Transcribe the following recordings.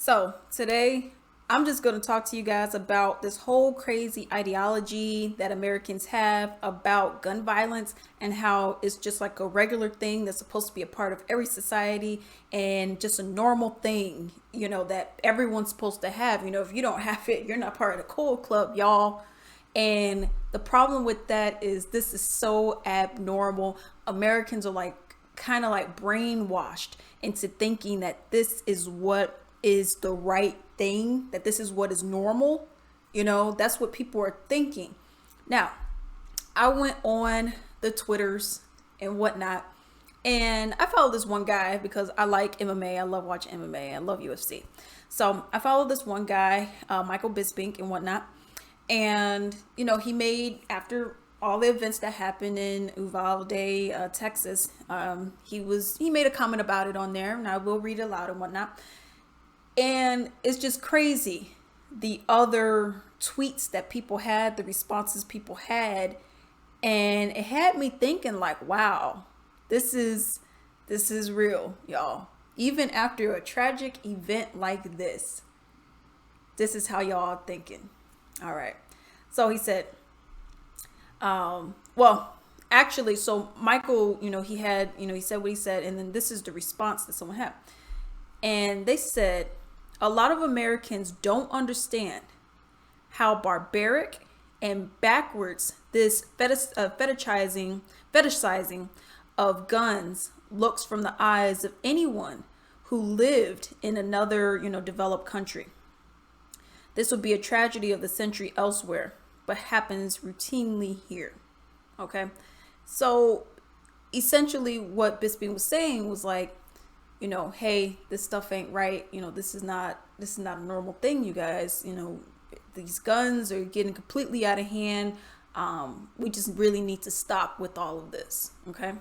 So, today I'm just going to talk to you guys about this whole crazy ideology that Americans have about gun violence and how it's just like a regular thing that's supposed to be a part of every society and just a normal thing, that everyone's supposed to have. If you don't have it, you're not part of the cool club, y'all. And the problem with that is this is so abnormal. Americans are like kind of like brainwashed into thinking that this is what is the right thing, that this is what is normal. That's what people are thinking. Now, I went on the Twitters and whatnot, and I follow this one guy because I like MMA. I love watching MMA. I love UFC. So I follow this one guy, Michael Bisping and whatnot. And, he made, after all the events that happened in Uvalde, Texas, he made a comment about it on there, and I will read it aloud and whatnot. And it's just crazy, the other tweets that people had, the responses people had, and it had me thinking like, wow, this is real, y'all. Even after a tragic event like this is how y'all are thinking. All right. So he said, well, actually, so Michael, he had, he said what he said, and then this is the response that someone had. And they said, a lot of Americans don't understand how barbaric and backwards this fetishizing of guns looks from the eyes of anyone who lived in another, developed country. This would be a tragedy of the century elsewhere, but happens routinely here. Okay? So essentially what Bisping was saying was like, hey, this stuff ain't right. This is not a normal thing, you guys. These guns are getting completely out of hand. We just really need to stop with all of this. Okay?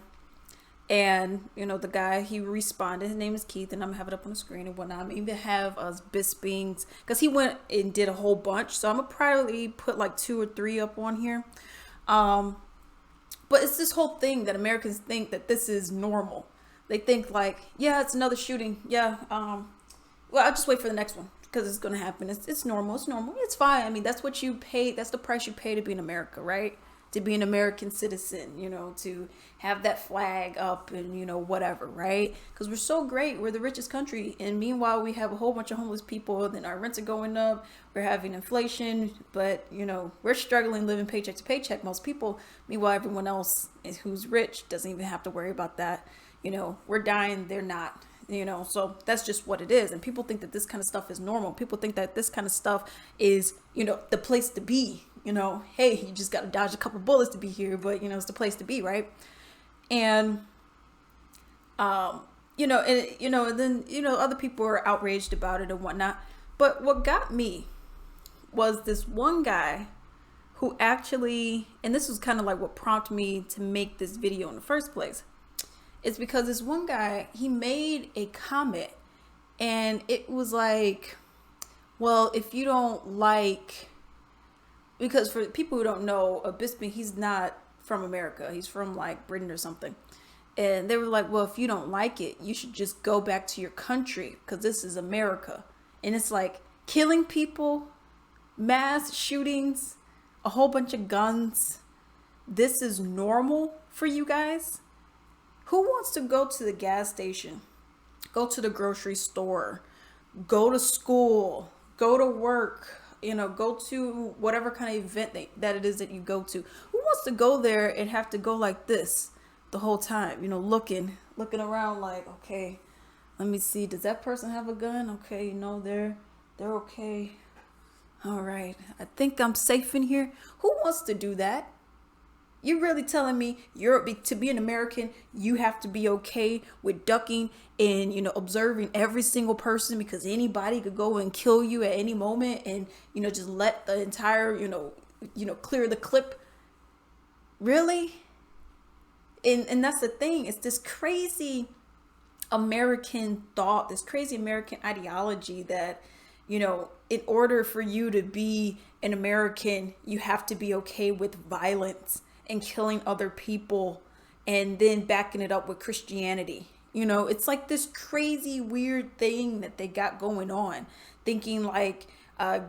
And, the guy, he responded, his name is Keith, and I'm gonna have it up on the screen and whatnot. I'm even have Bisping's, because he went and did a whole bunch. So I'm gonna probably put like 2 or 3 up on here. But it's this whole thing that Americans think that this is normal. They think like, yeah, it's another shooting. Yeah, well, I'll just wait for the next one because it's gonna happen. It's normal. It's normal. It's fine. I mean, that's what you pay. That's the price you pay to be in America, right? To be an American citizen, to have that flag up and, whatever, right? Because we're so great. We're the richest country. And meanwhile, we have a whole bunch of homeless people. Then our rents are going up. We're having inflation. But, we're struggling living paycheck to paycheck. Most people, meanwhile, everyone else who's rich doesn't even have to worry about that. We're dying. They're not. So that's just what it is. And people think that this kind of stuff is normal. People think that this kind of stuff is, the place to be. Hey, you just got to dodge a couple bullets to be here, but it's the place to be, right? And and then other people are outraged about it and whatnot. But what got me was this one guy who actually, and this was kind of like what prompted me to make this video in the first place. It's because this one guy, he made a comment, and it was like, well, if you don't like, because for people who don't know, Bisping, he's not from America. He's from like Britain or something. And they were like, well, if you don't like it, you should just go back to your country because this is America. And it's like killing people, mass shootings, a whole bunch of guns. This is normal for you guys? Who wants to go to the gas station, go to the grocery store, go to school, go to work, go to whatever kind of event that it is that you go to? Who wants to go there and have to go like this the whole time, looking around like, okay, let me see, does that person have a gun? Okay, they're okay. All right, I think I'm safe in here. Who wants to do that? You're really telling me to be an American, you have to be okay with ducking and, observing every single person because anybody could go and kill you at any moment and, just let the entire, clear the clip. Really? And that's the thing. It's this crazy American thought, this crazy American ideology that, in order for you to be an American, you have to be okay with violence and killing other people and then backing it up with Christianity. It's like this crazy, weird thing that they got going on, thinking like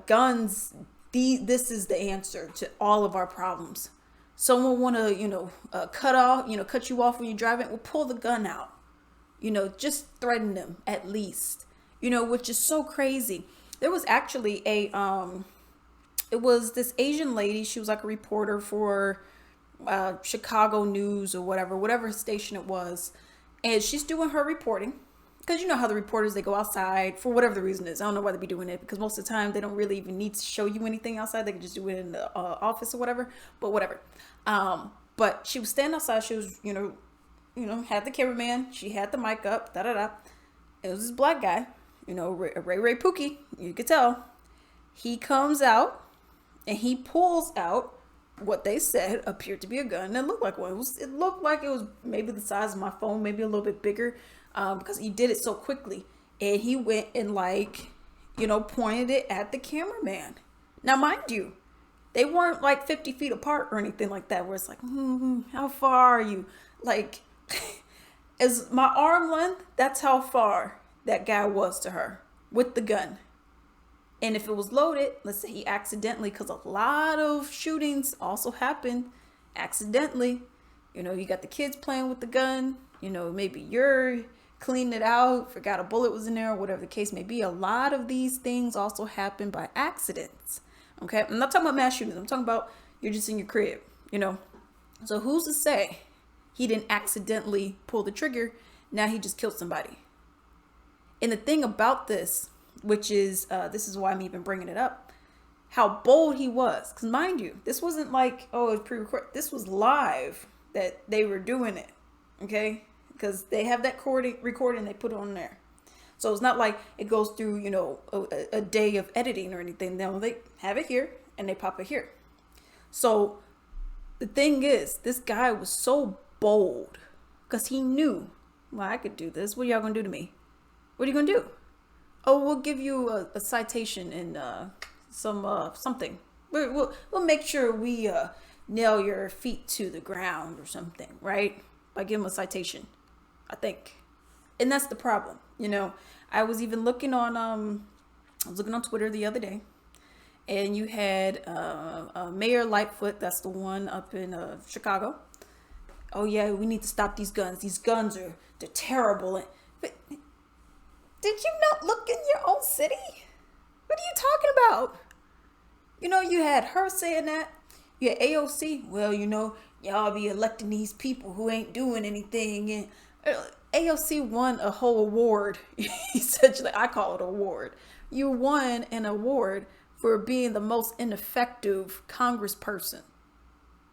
guns, this is the answer to all of our problems. Someone want to, cut you off when you're driving, well, pull the gun out. Just threaten them at least, which is so crazy. There was actually it was this Asian lady. She was like a reporter for Chicago News or whatever station it was. And she's doing her reporting. Because you know how the reporters, they go outside for whatever the reason is. I don't know why they be doing it, because most of the time they don't really even need to show you anything outside. They can just do it in the office or whatever. But whatever. But she was standing outside. She was, had the cameraman. She had the mic up. Da da da. It was this black guy, Ray Pookie. You could tell. He comes out and he pulls out what they said appeared to be a gun. And it looked like one. It looked like it was maybe the size of my phone, maybe a little bit bigger, because he did it so quickly. And he went and pointed it at the cameraman. Now, mind you, they weren't like 50 feet apart or anything like that, where it's like, how far are you? Like, as my arm length, that's how far that guy was to her with the gun. And if it was loaded, let's say he accidentally, because a lot of shootings also happen accidentally. You got the kids playing with the gun. Maybe you're cleaning it out, forgot a bullet was in there, or whatever the case may be. A lot of these things also happen by accidents. Okay, I'm not talking about mass shootings. I'm talking about you're just in your crib, So who's to say he didn't accidentally pull the trigger? Now he just killed somebody. And the thing about this, which is, this is why I'm even bringing it up, how bold he was. Because mind you, this wasn't like, it was pre-recorded. This was live that they were doing it, okay? Because they have that recording, they put it on there. So it's not like it goes through, a day of editing or anything. No, they have it here and they pop it here. So the thing is, this guy was so bold because he knew, well, I could do this. What are y'all going to do to me? What are you going to do? Oh, we'll give you a citation and something. We'll make sure we nail your feet to the ground or something, right? By giving a citation, I think. And that's the problem. I was even looking on Twitter the other day, and you had Mayor Lightfoot. That's the one up in Chicago. Oh yeah, we need to stop these guns. These guns they're terrible. But did you not look in your own city? What are you talking about? You had her saying that. You had AOC. Well, y'all be electing these people who ain't doing anything. And AOC won a whole award. Essentially, I call it an award. You won an award for being the most ineffective congressperson.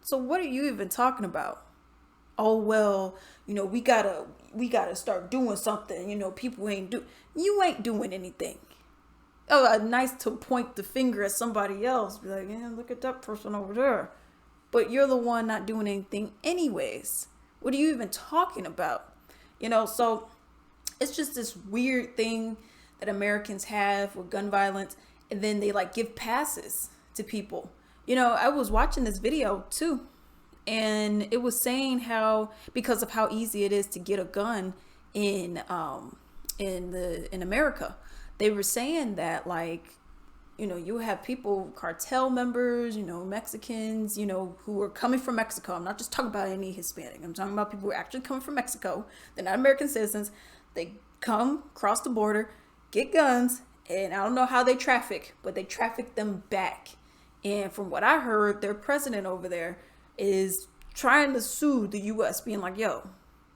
So what are you even talking about? Oh, well, we gotta start doing something. People you ain't doing anything. Oh, nice to point the finger at somebody else. Be like, yeah, look at that person over there. But you're the one not doing anything anyways. What are you even talking about? So it's just this weird thing that Americans have with gun violence. And then they give passes to people. I was watching this video too. And it was saying how, because of how easy it is to get a gun in America, they were saying that you have people, cartel members, Mexicans, who are coming from Mexico. I'm not just talking about any Hispanic. I'm talking about people who are actually coming from Mexico. They're not American citizens. They come cross the border, get guns, and I don't know how they traffic, but they traffic them back. And from what I heard, their president over there is trying to sue the U.S., being like, yo,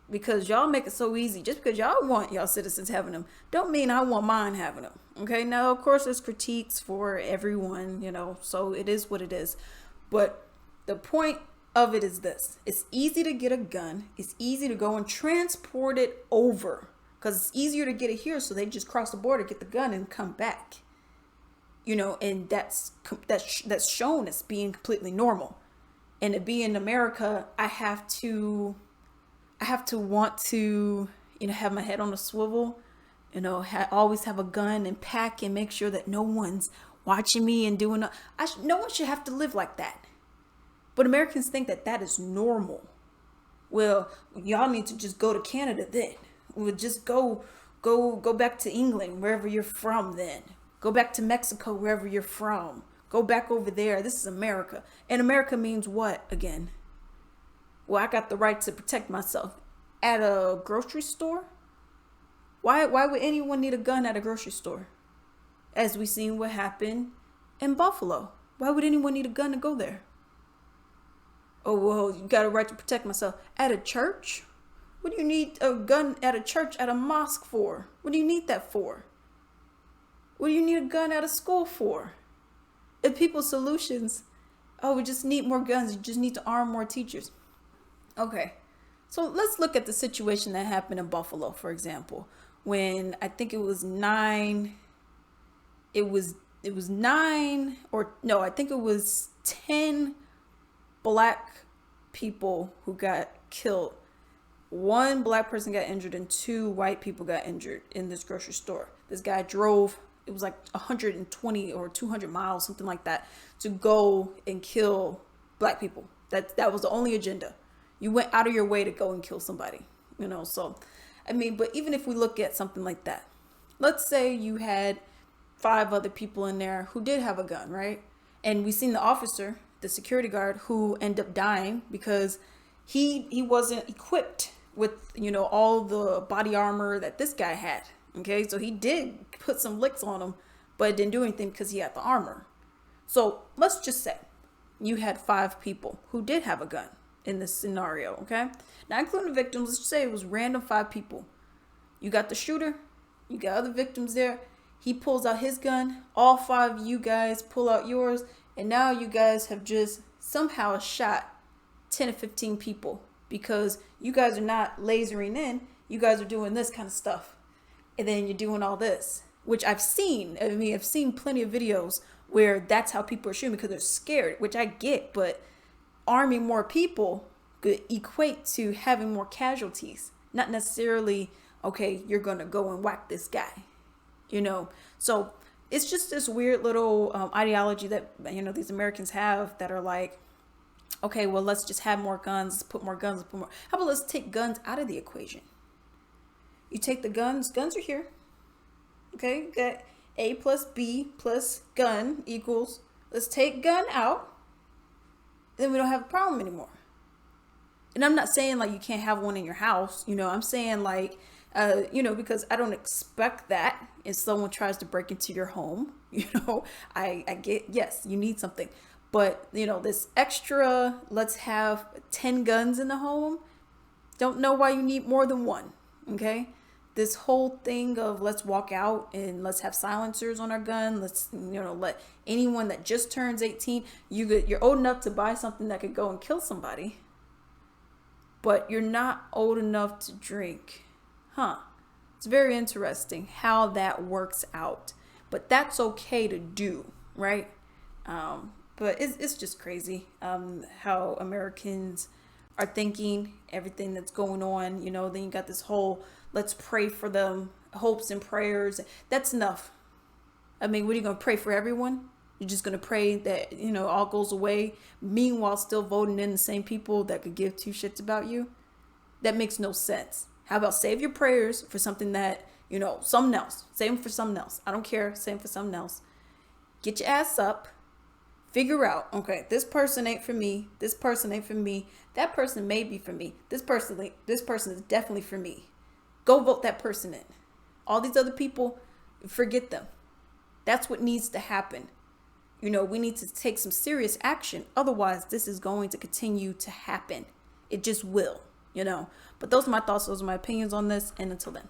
because y'all make it so easy. Just because y'all want y'all citizens having them, don't mean I want mine having them. Okay, now, of course, there's critiques for everyone, so it is what it is. But the point of it is this. It's easy to get a gun. It's easy to go and transport it over because it's easier to get it here. So they just cross the border, get the gun and come back, and that's shown as being completely normal. And to be in America, I have to want to, have my head on a swivel, always have a gun and pack and make sure that no one's watching me and doing, no one should have to live like that. But Americans think that that is normal. Well, y'all need to just go to Canada then. Well, just go back to England, wherever you're from. Then go back to Mexico, wherever you're from. Go back over there. This is America, and America means what again? Well, I got the right to protect myself at a grocery store. Why would anyone need a gun at a grocery store? As we seen what happened in Buffalo. Why would anyone need a gun to go there? Oh, well, you got a right to protect myself. At a church? What do you need a gun at a church, at a mosque for? What do you need that for? What do you need a gun at a school for? If people's solutions, oh, we just need more guns. You just need to arm more teachers. Okay, so let's look at the situation that happened in Buffalo, for example, when I think it was nine, or no, I think it was 10 black people who got killed. One black person got injured and 2 white people got injured in this grocery store. This guy drove, it was like 120 or 200 miles, something like that, to go and kill black people. That was the only agenda. You went out of your way to go and kill somebody, so I mean, but even if we look at something like that, let's say you had 5 other people in there who did have a gun, right? And we seen the officer, the security guard, who ended up dying because he wasn't equipped with, all the body armor that this guy had. Okay, so he did put some licks on him, but it didn't do anything because he had the armor. So let's just say you had 5 people who did have a gun in this scenario, okay? Now, including the victims, let's just say it was random 5 people. You got the shooter, you got other victims there. He pulls out his gun, all 5 of you guys pull out yours, and now you guys have just somehow shot 10 or 15 people because you guys are not lasering in, you guys are doing this kind of stuff. And then you're doing all this, which I've seen. I mean, I've seen plenty of videos where that's how people are shooting because they're scared, which I get, but arming more people could equate to having more casualties, not necessarily, okay, you're going to go and whack this guy, So it's just this weird little ideology that, these Americans have that are like, okay, well, let's just have more guns, let's put more guns, How about let's take guns out of the equation? You take the guns are here. Okay, you got A plus B plus gun equals, let's take gun out. Then we don't have a problem anymore. And I'm not saying like you can't have one in your house, I'm saying like, because I don't expect that if someone tries to break into your home, I get, yes, you need something. But, this extra, let's have 10 guns in the home, don't know why you need more than one, okay? This whole thing of let's walk out and let's have silencers on our gun. Let's, let anyone that just turns 18, you're old enough to buy something that could go and kill somebody, but you're not old enough to drink. It's very interesting how that works out, but that's okay to do, right? But it's just crazy how Americans are thinking, everything that's going on, then you got this whole let's pray for them, hopes and prayers. That's enough. I mean, what are you going to pray for everyone? You're just going to pray that, all goes away, meanwhile still voting in the same people that could give 2 shits about you? That makes no sense. How about save your prayers for something that, something else. Save them for something else. I don't care. Save them for something else. Get your ass up. Figure out, okay, this person ain't for me. This person ain't for me. That person may be for me. This person is definitely for me. Go vote that person in. All these other people, forget them. That's what needs to happen. We need to take some serious action. Otherwise, this is going to continue to happen. It just will, But those are my thoughts. Those are my opinions on this. And until then.